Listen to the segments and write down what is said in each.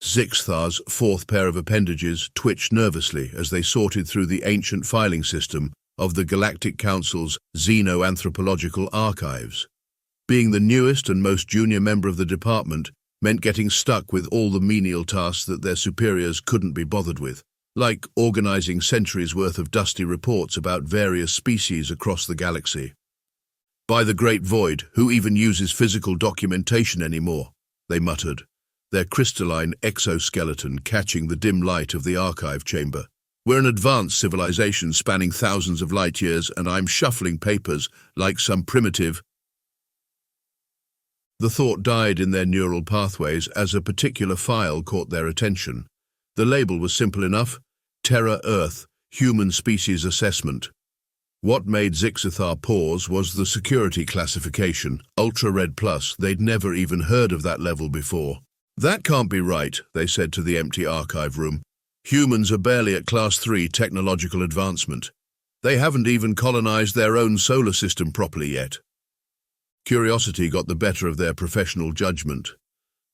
Zyx'thar's fourth pair of appendages twitched nervously as they sorted through the ancient filing system of the Galactic Council's xenoanthropological archives. Being the newest and most junior member of the department meant getting stuck with all the menial tasks that their superiors couldn't be bothered with, like organizing centuries' worth of dusty reports about various species across the galaxy. "By the great void, who even uses physical documentation anymore?" they muttered, their crystalline exoskeleton catching the dim light of the archive chamber. "We're an advanced civilization spanning thousands of light years, and I'm shuffling papers like some primitive—" The thought died in their neural pathways as a particular file caught their attention. The label was simple enough: Terra Earth, Human Species Assessment. What made Zyx'thar pause was the security classification, Ultra Red Plus. They'd never even heard of that level before. "That can't be right," they said to the empty archive room. "Humans are barely at Class 3 technological advancement. They haven't even colonized their own solar system properly yet." Curiosity got the better of their professional judgment.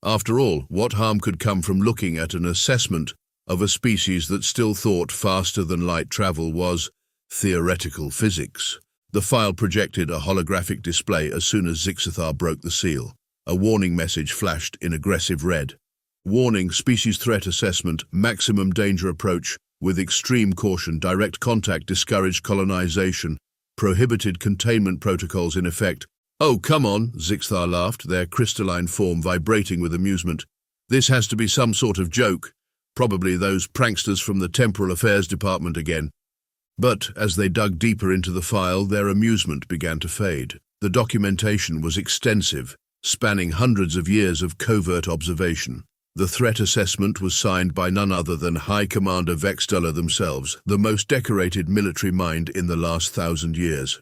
After all, what harm could come from looking at an assessment of a species that still thought faster than light travel was theoretical physics? The file projected a holographic display as soon as Zyx'thar broke the seal. A warning message flashed in aggressive red. "Warning, species threat assessment, maximum danger approach, with extreme caution, direct contact discouraged, colonization, prohibited, containment protocols in effect." "Oh, come on," Zyx'thar laughed, their crystalline form vibrating with amusement. "This has to be some sort of joke. Probably those pranksters from the Temporal Affairs Department again." But as they dug deeper into the file, their amusement began to fade. The documentation was extensive, spanning hundreds of years of covert observation. The threat assessment was signed by none other than High Commander Zyx'thar themselves, the most decorated military mind in the last 1,000 years.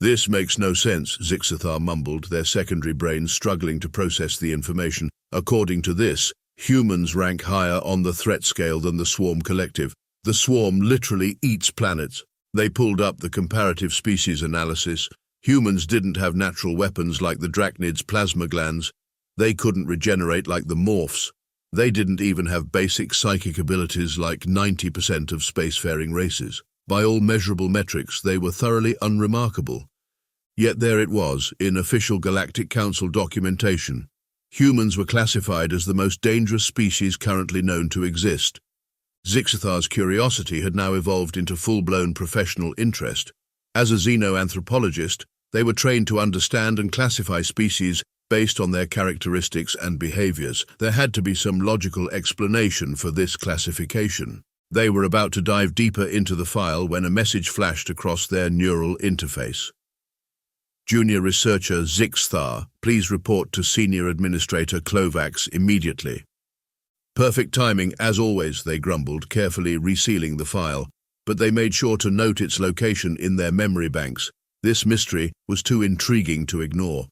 "This makes no sense," Zyx'thar mumbled, their secondary brains struggling to process the information. "According to this, humans rank higher on the threat scale than the Swarm Collective. The Swarm literally eats planets." They pulled up the comparative species analysis. Humans didn't have natural weapons like the Draknid's plasma glands. They couldn't regenerate like the Morphs. They didn't even have basic psychic abilities like 90% of spacefaring races. By all measurable metrics, they were thoroughly unremarkable. Yet there it was, in official Galactic Council documentation. Humans were classified as the most dangerous species currently known to exist. Zyx'thar's curiosity had now evolved into full-blown professional interest. As a xenoanthropologist, they were trained to understand and classify species based on their characteristics and behaviors. There had to be some logical explanation for this classification. They were about to dive deeper into the file when a message flashed across their neural interface. "Junior Researcher Zyx'thar, please report to Senior Administrator Klovax immediately." "Perfect timing, as always," they grumbled, carefully resealing the file, but they made sure to note its location in their memory banks. This mystery was too intriguing to ignore.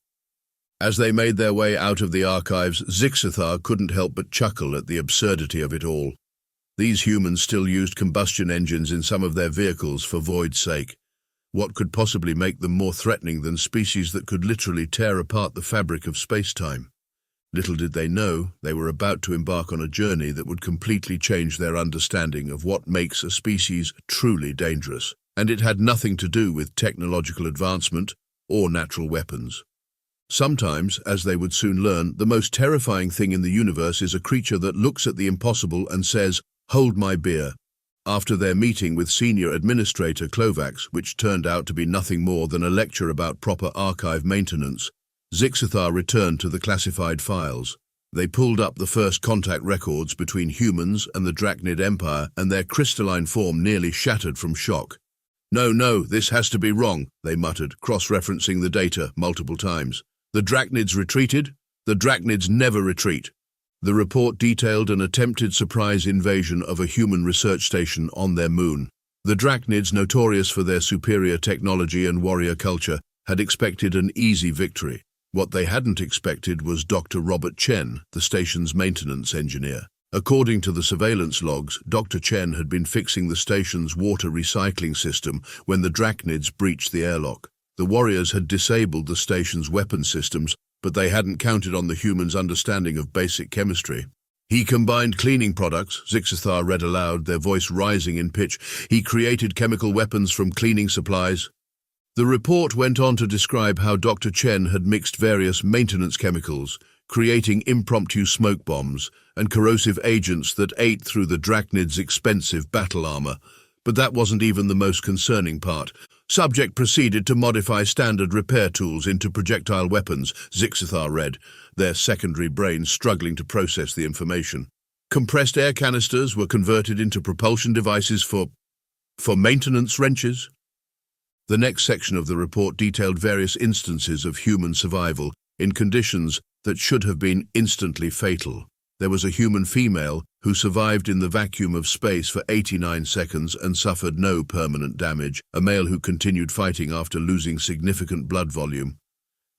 As they made their way out of the archives, Zyx'thar couldn't help but chuckle at the absurdity of it all. These humans still used combustion engines in some of their vehicles for void's sake. What could possibly make them more threatening than species that could literally tear apart the fabric of space-time? Little did they know, they were about to embark on a journey that would completely change their understanding of what makes a species truly dangerous. And it had nothing to do with technological advancement or natural weapons. Sometimes, as they would soon learn, the most terrifying thing in the universe is a creature that looks at the impossible and says, "Hold my beer." After their meeting with Senior Administrator Klovax, which turned out to be nothing more than a lecture about proper archive maintenance, Zyx'thar returned to the classified files. They pulled up the first contact records between humans and the Draknid Empire, and their crystalline form nearly shattered from shock. No, this has to be wrong," they muttered, cross-referencing the data multiple times. "The Draknids retreated? The Draknids never retreat." The report detailed an attempted surprise invasion of a human research station on their moon. The Draknids, notorious for their superior technology and warrior culture, had expected an easy victory. What they hadn't expected was Dr. Robert Chen, the station's maintenance engineer. According to the surveillance logs, Dr. Chen had been fixing the station's water recycling system when the Draknids breached the airlock. The warriors had disabled the station's weapon systems, but they hadn't counted on the humans' understanding of basic chemistry. He combined cleaning products, Zyx'thar read aloud, their voice rising in pitch. He created chemical weapons from cleaning supplies. The report went on to describe how Dr. Chen had mixed various maintenance chemicals, creating impromptu smoke bombs and corrosive agents that ate through the Draknid's expensive battle armor. But that wasn't even the most concerning part. Subject proceeded to modify standard repair tools into projectile weapons, Zyx'thar read, their secondary brains struggling to process the information. Compressed air canisters were converted into propulsion devices for maintenance wrenches. The next section of the report detailed various instances of human survival in conditions that should have been instantly fatal. There was a human female who survived in the vacuum of space for 89 seconds and suffered no permanent damage, a male who continued fighting after losing significant blood volume,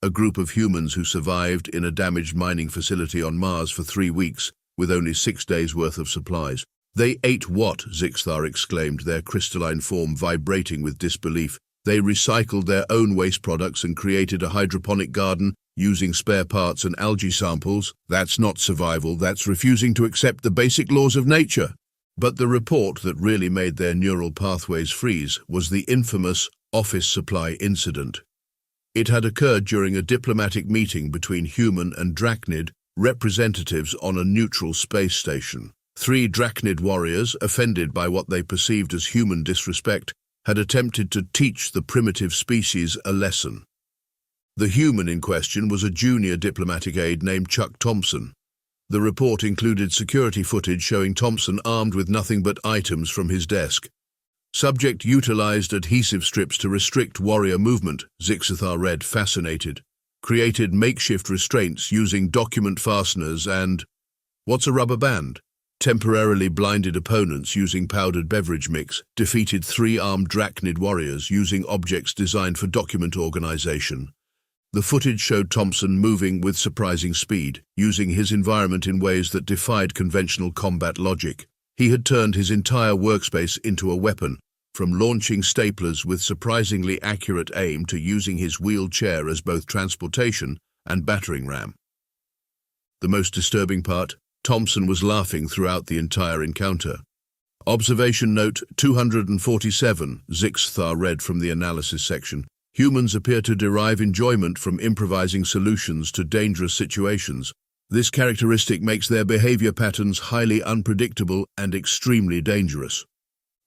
a group of humans who survived in a damaged mining facility on Mars for 3 weeks with only 6 days' worth of supplies. They ate what? Zyx'thar exclaimed, their crystalline form vibrating with disbelief. They recycled their own waste products and created a hydroponic garden using spare parts and algae samples. That's not survival, that's refusing to accept the basic laws of nature. But the report that really made their neural pathways freeze was the infamous office supply incident. It had occurred during a diplomatic meeting between human and Draknid representatives on a neutral space station. 3 Draknid warriors, offended by what they perceived as human disrespect, had attempted to teach the primitive species a lesson. The human in question was a junior diplomatic aide named Chuck Thompson. The report included security footage showing Thompson armed with nothing but items from his desk. Subject utilized adhesive strips to restrict warrior movement, Zyx'thar read, fascinated. Created makeshift restraints using document fasteners and... what's a rubber band? Temporarily blinded opponents using powdered beverage mix, defeated 3 armed Draknid warriors using objects designed for document organization. The footage showed Thompson moving with surprising speed, using his environment in ways that defied conventional combat logic. He had turned his entire workspace into a weapon, from launching staplers with surprisingly accurate aim to using his wheelchair as both transportation and battering ram. The most disturbing part, Thompson was laughing throughout the entire encounter. Observation note 247, Zyx'thar read from the analysis section. Humans appear to derive enjoyment from improvising solutions to dangerous situations. This characteristic makes their behavior patterns highly unpredictable and extremely dangerous.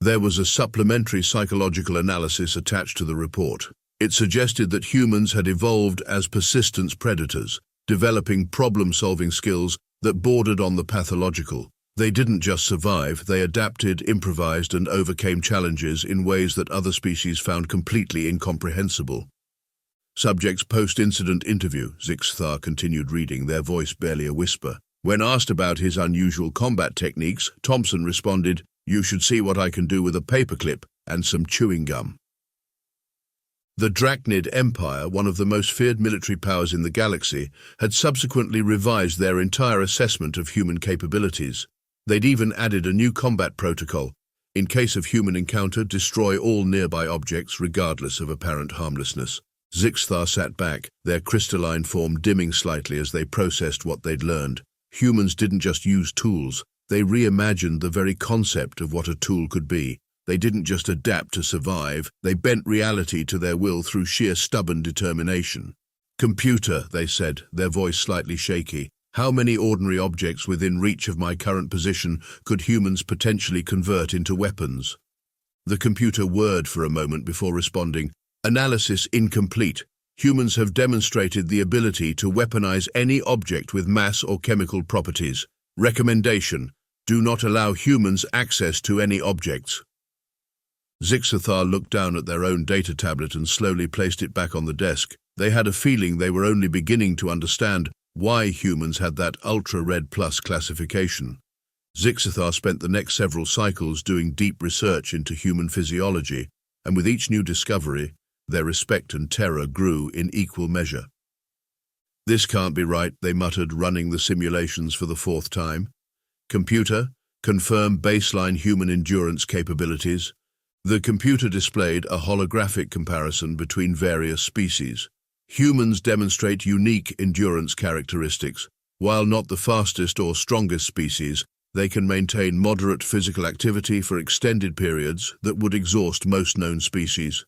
There was a supplementary psychological analysis attached to the report. It suggested that humans had evolved as persistence predators, developing problem-solving skills that bordered on the pathological. They didn't just survive, they adapted, improvised, and overcame challenges in ways that other species found completely incomprehensible. Subject's post-incident interview, Zyx'thar continued reading, their voice barely a whisper. When asked about his unusual combat techniques, Thompson responded, "You should see what I can do with a paperclip and some chewing gum." The Draknid Empire, one of the most feared military powers in the galaxy, had subsequently revised their entire assessment of human capabilities. They'd even added a new combat protocol. In case of human encounter, destroy all nearby objects regardless of apparent harmlessness. Zyx'thar sat back, their crystalline form dimming slightly as they processed what they'd learned. Humans didn't just use tools, they reimagined the very concept of what a tool could be. They didn't just adapt to survive, they bent reality to their will through sheer stubborn determination. "Computer," they said, their voice slightly shaky, "how many ordinary objects within reach of my current position could humans potentially convert into weapons?" The computer whirred for a moment before responding, "Analysis incomplete. Humans have demonstrated the ability to weaponize any object with mass or chemical properties. Recommendation: do not allow humans access to any objects." Zyx'thar looked down at their own data tablet and slowly placed it back on the desk. They had a feeling they were only beginning to understand why humans had that ultra-red plus classification. Zyx'thar spent the next several cycles doing deep research into human physiology, and with each new discovery, their respect and terror grew in equal measure. "This can't be right," they muttered, running the simulations for the 4th time. "Computer, confirm baseline human endurance capabilities." The computer displayed a holographic comparison between various species. Humans demonstrate unique endurance characteristics, While not the fastest or strongest species, they can maintain moderate physical activity for extended periods that would exhaust most known species.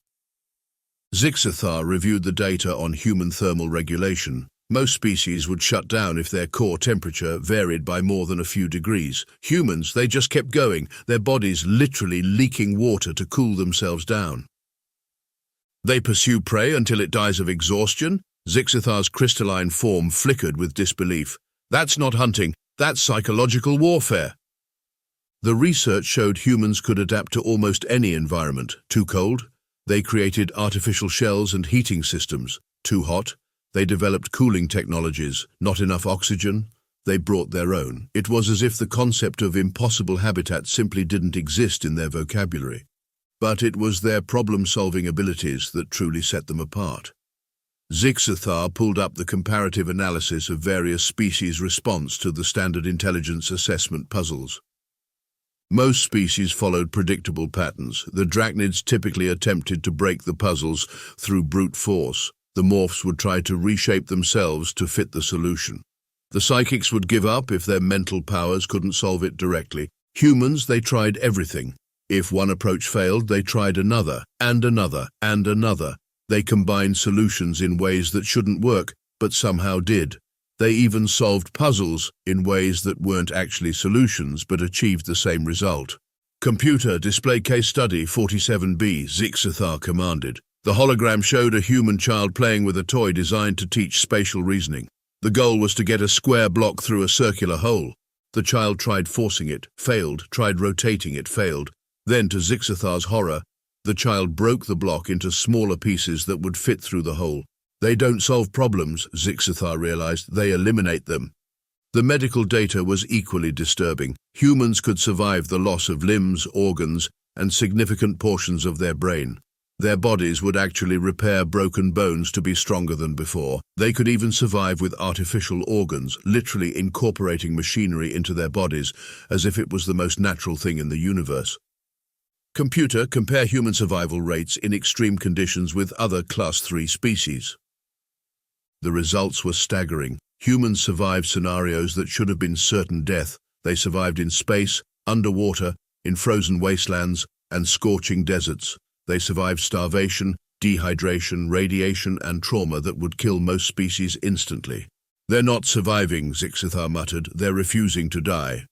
Zyx'thar reviewed the data on human thermal regulation. Most species would shut down if their core temperature varied by more than a few degrees. Humans, they just kept going, their bodies literally leaking water to cool themselves down. They pursue prey until it dies of exhaustion? Zyx'thar's crystalline form flickered with disbelief. That's not hunting, that's psychological warfare. The research showed humans could adapt to almost any environment. Too cold? They created artificial shells and heating systems. Too hot? They developed cooling technologies. Not enough oxygen? They brought their own. It was as if the concept of impossible habitat simply didn't exist in their vocabulary. But it was their problem-solving abilities that truly set them apart. Zyx'thar pulled up the comparative analysis of various species' response to the standard intelligence assessment puzzles. Most species followed predictable patterns. The Draknids typically attempted to break the puzzles through brute force. The morphs would try to reshape themselves to fit the solution. The psychics would give up if their mental powers couldn't solve it directly. Humans, they tried everything. If one approach failed, they tried another, and another, and another. They combined solutions in ways that shouldn't work, but somehow did. They even solved puzzles in ways that weren't actually solutions, but achieved the same result. Computer, display case study 47B, Zyx'thar commanded. The hologram showed a human child playing with a toy designed to teach spatial reasoning. The goal was to get a square block through a circular hole. The child tried forcing it, failed, tried rotating it, failed. Then, to Zyx'thar's horror, the child broke the block into smaller pieces that would fit through the hole. They don't solve problems, Zyx'thar realized, they eliminate them. The medical data was equally disturbing. Humans could survive the loss of limbs, organs, and significant portions of their brain. Their bodies would actually repair broken bones to be stronger than before. They could even survive with artificial organs, literally incorporating machinery into their bodies, as if it was the most natural thing in the universe. Computer, compare human survival rates in extreme conditions with other Class 3 species. The results were staggering. Humans survived scenarios that should have been certain death. They survived in space, underwater, in frozen wastelands, and scorching deserts. They survived starvation, dehydration, radiation, and trauma that would kill most species instantly. They're not surviving, Zyx'thar muttered. They're refusing to die.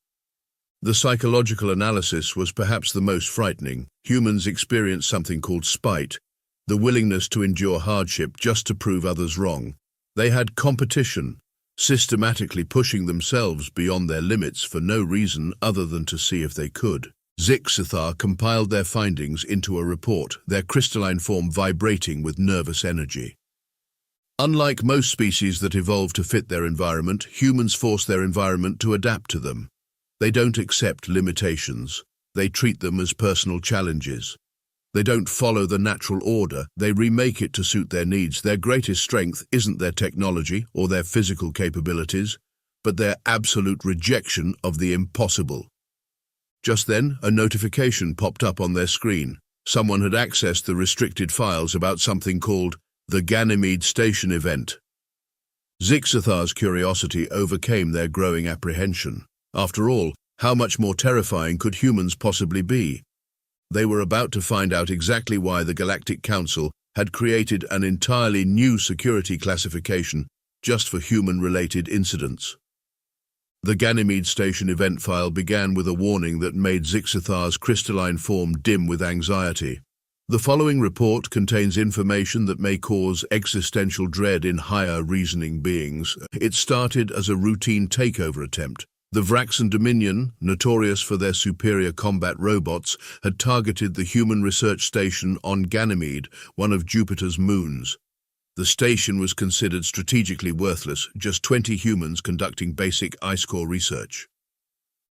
The psychological analysis was perhaps the most frightening. Humans experience something called spite, the willingness to endure hardship just to prove others wrong. They had competition, systematically pushing themselves beyond their limits for no reason other than to see if they could. Zyx'thar compiled their findings into a report, their crystalline form vibrating with nervous energy. Unlike most species that evolve to fit their environment, humans force their environment to adapt to them. They don't accept limitations. They treat them as personal challenges. They don't follow the natural order. They remake it to suit their needs. Their greatest strength isn't their technology or their physical capabilities, but their absolute rejection of the impossible. Just then, a notification popped up on their screen. Someone had accessed the restricted files about something called the Ganymede Station Event. Zyx'thar's curiosity overcame their growing apprehension. After all, how much more terrifying could humans possibly be? They were about to find out exactly why the Galactic Council had created an entirely new security classification just for human-related incidents. The Ganymede Station Event file began with a warning that made Zyx'thar's crystalline form dim with anxiety. The following report contains information that may cause existential dread in higher reasoning beings. It started as a routine takeover attempt. The Vraxan Dominion, notorious for their superior combat robots, had targeted the human research station on Ganymede, one of Jupiter's moons. The station was considered strategically worthless, just 20 humans conducting basic ice core research.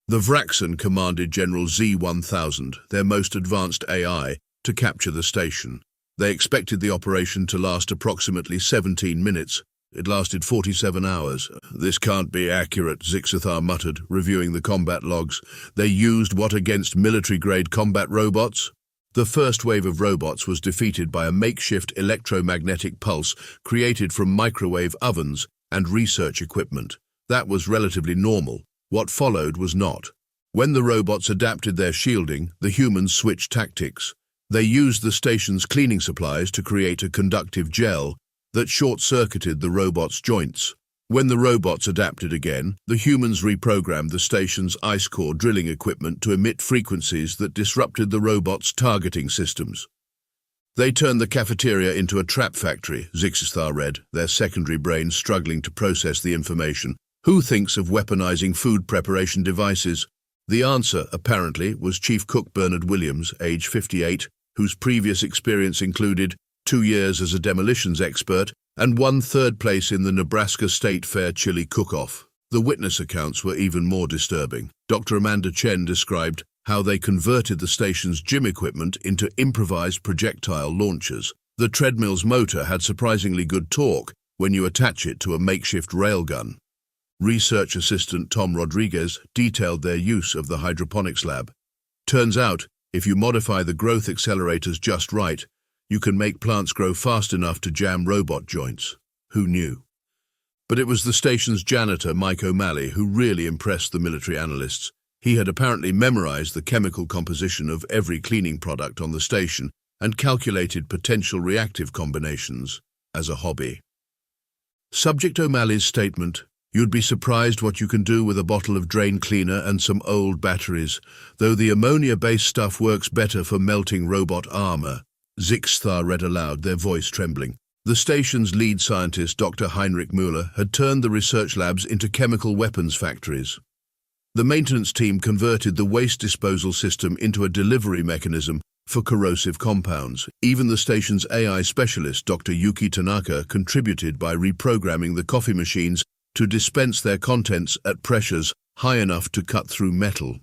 The Vraxan commanded General Z-1000, their most advanced AI, to capture the station. They expected the operation to last approximately 17 minutes. It lasted 47 hours. This can't be accurate, Zyx'thar muttered, reviewing the combat logs. They used what against military-grade combat robots? The first wave of robots was defeated by a makeshift electromagnetic pulse created from microwave ovens and research equipment. That was relatively normal. What followed was not. When the robots adapted their shielding, the humans switched tactics. They used the station's cleaning supplies to create a conductive gel that short-circuited the robots' joints. When the robots adapted again, the humans reprogrammed the station's ice core drilling equipment to emit frequencies that disrupted the robots' targeting systems. They turned the cafeteria into a trap factory, Zyx'thar read, their secondary brains struggling to process the information. Who thinks of weaponizing food preparation devices? The answer, apparently, was Chief Cook Bernard Williams, age 58, whose previous experience included 2 years as a demolitions expert and won 3rd place in the Nebraska State Fair Chili Cook-Off. The witness accounts were even more disturbing. Dr. Amanda Chen described how they converted the station's gym equipment into improvised projectile launchers. The treadmill's motor had surprisingly good torque when you attach it to a makeshift railgun. Research assistant Tom Rodriguez detailed their use of the hydroponics lab. Turns out, if you modify the growth accelerators just right, you can make plants grow fast enough to jam robot joints. Who knew? But it was the station's janitor, Mike O'Malley, who really impressed the military analysts. He had apparently memorized the chemical composition of every cleaning product on the station and calculated potential reactive combinations as a hobby. Subject O'Malley's statement, "You'd be surprised what you can do with a bottle of drain cleaner and some old batteries, though the ammonia-based stuff works better for melting robot armor." Zyx'thar read aloud, their voice trembling. The station's lead scientist, Dr. Heinrich Müller, had turned the research labs into chemical weapons factories. The maintenance team converted the waste disposal system into a delivery mechanism for corrosive compounds. Even the station's AI specialist, Dr. Yuki Tanaka, contributed by reprogramming the coffee machines to dispense their contents at pressures high enough to cut through metal.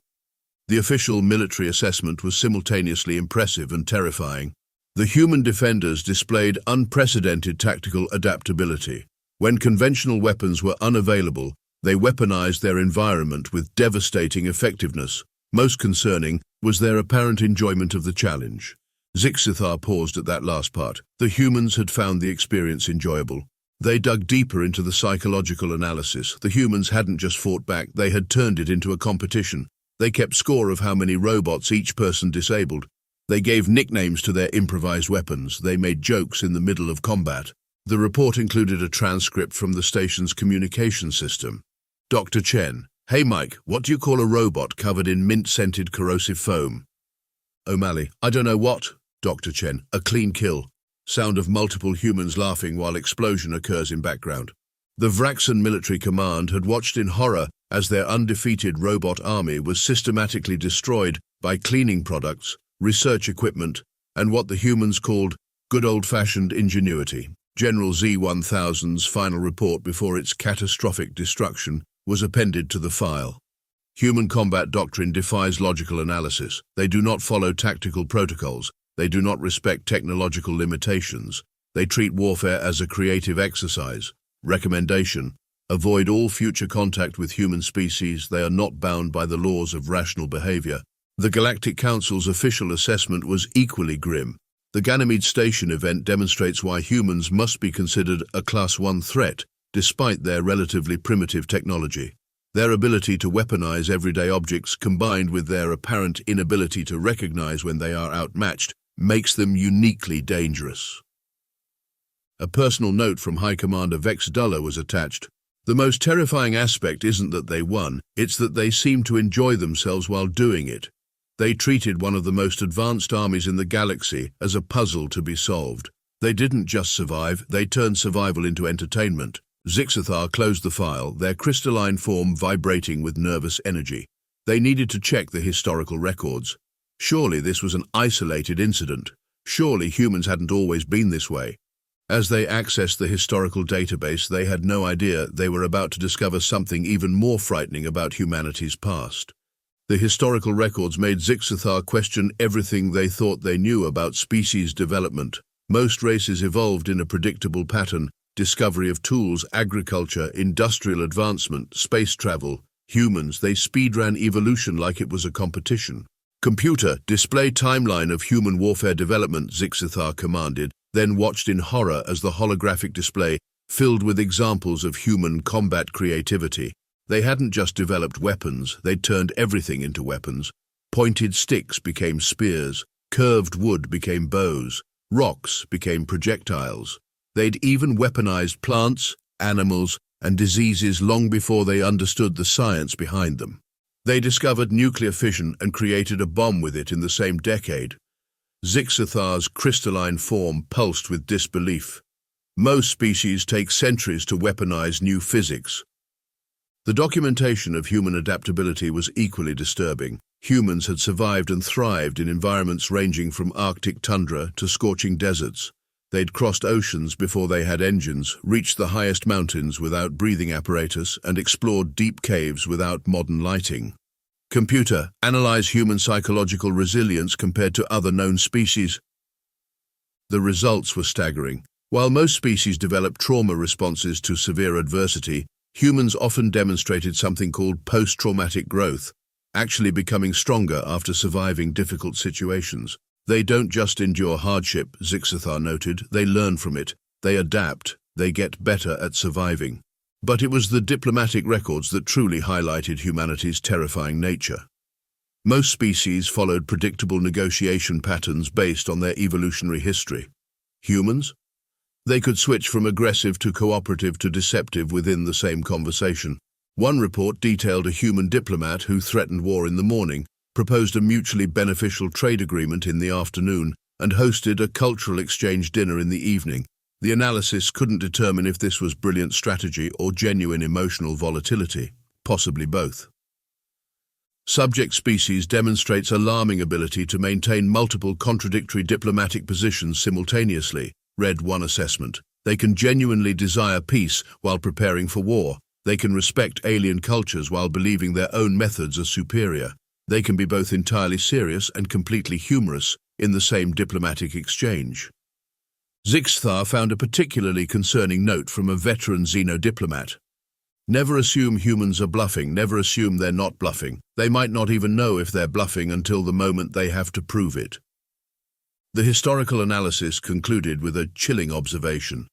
The official military assessment was simultaneously impressive and terrifying. The human defenders displayed unprecedented tactical adaptability. When conventional weapons were unavailable, they weaponized their environment with devastating effectiveness. Most concerning was their apparent enjoyment of the challenge. Zyx'thar paused at that last part. The humans had found the experience enjoyable. They dug deeper into the psychological analysis. The humans hadn't just fought back, they had turned it into a competition. They kept score of how many robots each person disabled. They gave nicknames to their improvised weapons. They made jokes in the middle of combat. The report included a transcript from the station's communication system. Dr. Chen, "Hey Mike, what do you call a robot covered in mint-scented corrosive foam?" O'Malley, "I don't know what." Dr. Chen, "A clean kill." Sound of multiple humans laughing while explosion occurs in background. The Vraxan military command had watched in horror as their undefeated robot army was systematically destroyed by cleaning products, research equipment, and what the humans called good old-fashioned ingenuity. General Z-1000's final report before its catastrophic destruction was appended to the file. Human combat doctrine defies logical analysis. They do not follow tactical protocols. They do not respect technological limitations. They treat warfare as a creative exercise. Recommendation: avoid all future contact with human species. They are not bound by the laws of rational behavior. The Galactic Council's official assessment was equally grim. The Ganymede Station Event demonstrates why humans must be considered a Class 1 threat, despite their relatively primitive technology. Their ability to weaponize everyday objects, combined with their apparent inability to recognize when they are outmatched, makes them uniquely dangerous. A personal note from High Commander Vex Duller was attached. The most terrifying aspect isn't that they won, it's that they seemed to enjoy themselves while doing it. They treated one of the most advanced armies in the galaxy as a puzzle to be solved. They didn't just survive, they turned survival into entertainment. Zyx'thar closed the file, their crystalline form vibrating with nervous energy. They needed to check the historical records. Surely this was an isolated incident. Surely humans hadn't always been this way. As they accessed the historical database, they had no idea they were about to discover something even more frightening about humanity's past. The historical records made Zyx'thar question everything they thought they knew about species development. Most races evolved in a predictable pattern: discovery of tools, agriculture, industrial advancement, space travel. Humans, they speedran evolution like it was a competition. "Computer, display timeline of human warfare development," Zyx'thar commanded, then watched in horror as the holographic display filled with examples of human combat creativity. They hadn't just developed weapons, they'd turned everything into weapons. Pointed sticks became spears, curved wood became bows, rocks became projectiles. They'd even weaponized plants, animals, and diseases long before they understood the science behind them. They discovered nuclear fission and created a bomb with it in the same decade. Zyx'thar's crystalline form pulsed with disbelief. Most species take centuries to weaponize new physics. The documentation of human adaptability was equally disturbing. Humans had survived and thrived in environments ranging from Arctic tundra to scorching deserts. They'd crossed oceans before they had engines, reached the highest mountains without breathing apparatus, and explored deep caves without modern lighting. Computer, analyze human psychological resilience compared to other known species. The results were staggering. While most species develop trauma responses to severe adversity, humans often demonstrated something called post-traumatic growth, actually becoming stronger after surviving difficult situations. They don't just endure hardship, Zyx'thar noted, they learn from it, they adapt, they get better at surviving. But it was the diplomatic records that truly highlighted humanity's terrifying nature. Most species followed predictable negotiation patterns based on their evolutionary history. Humans? They could switch from aggressive to cooperative to deceptive within the same conversation. One report detailed a human diplomat who threatened war in the morning, proposed a mutually beneficial trade agreement in the afternoon, and hosted a cultural exchange dinner in the evening. The analysis couldn't determine if this was brilliant strategy or genuine emotional volatility, possibly both. Subject species demonstrates alarming ability to maintain multiple contradictory diplomatic positions simultaneously, read one assessment. They can genuinely desire peace while preparing for war. They can respect alien cultures while believing their own methods are superior. They can be both entirely serious and completely humorous in the same diplomatic exchange. Zyx'thar found a particularly concerning note from a veteran xenodiplomat. Never assume humans are bluffing, never assume they're not bluffing. They might not even know if they're bluffing until the moment they have to prove it. The historical analysis concluded with a chilling observation.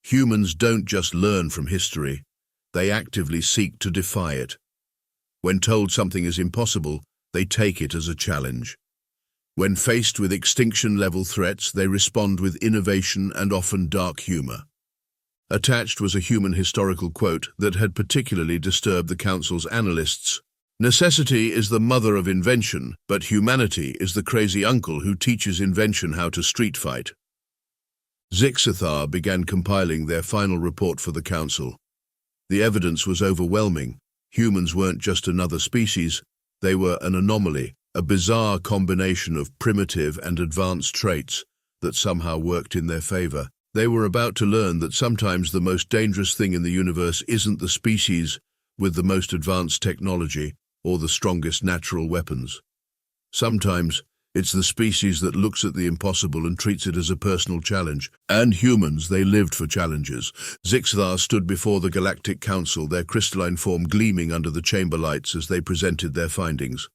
Humans don't just learn from history, they actively seek to defy it. When told something is impossible, they take it as a challenge. When faced with extinction-level threats, they respond with innovation and often dark humor. Attached was a human historical quote that had particularly disturbed the Council's analysts. Necessity is the mother of invention, but humanity is the crazy uncle who teaches invention how to street fight. Zyx'thar began compiling their final report for the Council. The evidence was overwhelming. Humans weren't just another species, they were an anomaly, a bizarre combination of primitive and advanced traits that somehow worked in their favor. They were about to learn that sometimes the most dangerous thing in the universe isn't the species with the most advanced technology or the strongest natural weapons. Sometimes it's the species that looks at the impossible and treats it as a personal challenge. And humans, they lived for challenges. Zyx'thar stood before the Galactic Council, their crystalline form gleaming under the chamber lights as they presented their findings.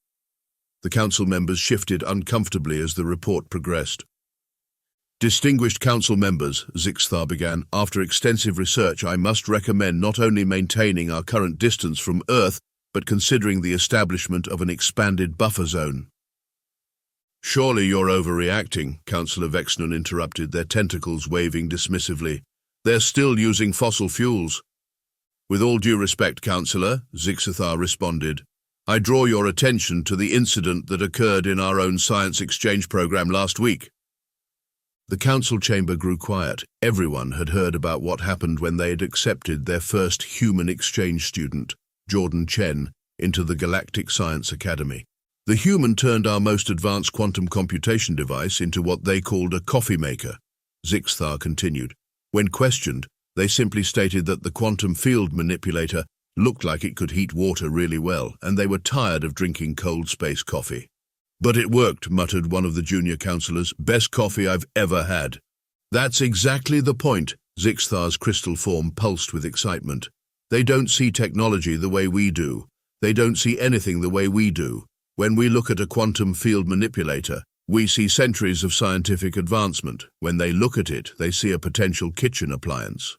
The council members shifted uncomfortably as the report progressed. Distinguished council members, Zyx'thar began, after extensive research, I must recommend not only maintaining our current distance from Earth, but considering the establishment of an expanded buffer zone. Surely you're overreacting, Councillor Vexnon interrupted, their tentacles waving dismissively. They're still using fossil fuels. With all due respect, Councillor, Zyx'thar responded, I draw your attention to the incident that occurred in our own science exchange program last week. The council chamber grew quiet. Everyone had heard about what happened when they had accepted their first human exchange student, Jordan Chen, into the Galactic Science Academy. The human turned our most advanced quantum computation device into what they called a coffee maker, Zyx'thar continued. When questioned, they simply stated that the quantum field manipulator looked like it could heat water really well, and they were tired of drinking cold space coffee. But it worked, muttered one of the junior councillors. Best coffee I've ever had. That's exactly the point. Zyx'thar's crystal form pulsed with excitement. They don't see technology the way we do. They don't see anything the way we do. When we look at a quantum field manipulator, we see centuries of scientific advancement. When they look at it, they see a potential kitchen appliance.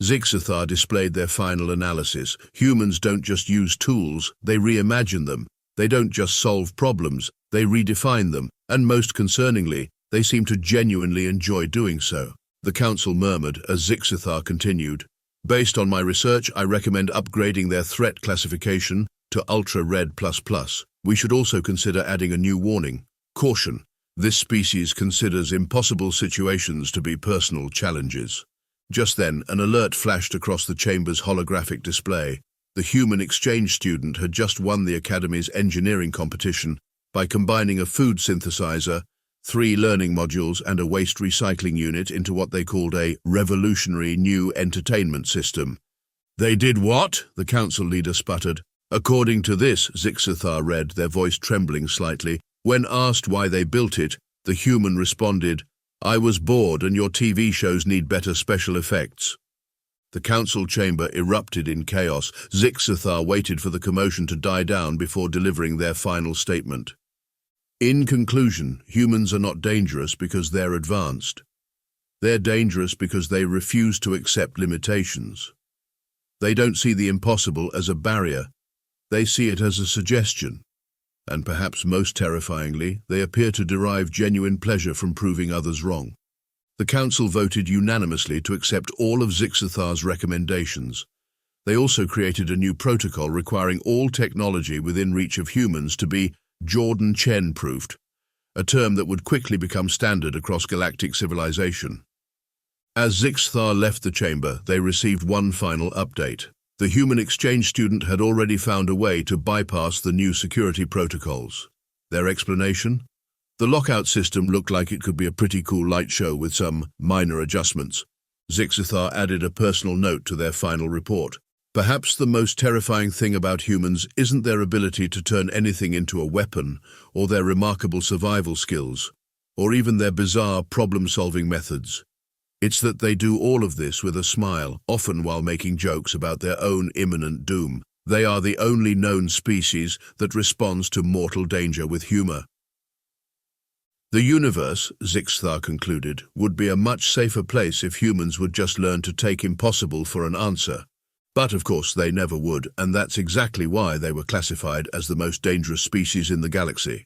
Zyx'thar displayed their final analysis. Humans don't just use tools, they reimagine them. They don't just solve problems, they redefine them, and most concerningly, they seem to genuinely enjoy doing so. The council murmured as Zyx'thar continued. Based on my research, I recommend upgrading their threat classification to Ultra Red++. We should also consider adding a new warning. Caution. This species considers impossible situations to be personal challenges. Just then, an alert flashed across the chamber's holographic display. The human exchange student had just won the Academy's engineering competition by combining a food synthesizer, 3 learning modules, and a waste recycling unit into what they called a revolutionary new entertainment system. They did what? The council leader sputtered. According to this, Zyx'thar read, their voice trembling slightly. When asked why they built it, the human responded, I was bored and your TV shows need better special effects. The council chamber erupted in chaos. Zyx'thar waited for the commotion to die down before delivering their final statement. In conclusion, humans are not dangerous because they're advanced. They're dangerous because they refuse to accept limitations. They don't see the impossible as a barrier. They see it as a suggestion. And perhaps most terrifyingly, they appear to derive genuine pleasure from proving others wrong. The council voted unanimously to accept all of Zyx'thar's recommendations. They also created a new protocol requiring all technology within reach of humans to be Jordan Chen-proofed, a term that would quickly become standard across galactic civilization. As Zyx'thar left the chamber, they received one final update. The human exchange student had already found a way to bypass the new security protocols. Their explanation? The lockout system looked like it could be a pretty cool light show with some minor adjustments. Zyx'thar added a personal note to their final report. Perhaps the most terrifying thing about humans isn't their ability to turn anything into a weapon, or their remarkable survival skills, or even their bizarre problem-solving methods. It's that they do all of this with a smile, often while making jokes about their own imminent doom. They are the only known species that responds to mortal danger with humor. The universe, Zyx'thar concluded, would be a much safer place if humans would just learn to take impossible for an answer. But of course they never would, and that's exactly why they were classified as the most dangerous species in the galaxy.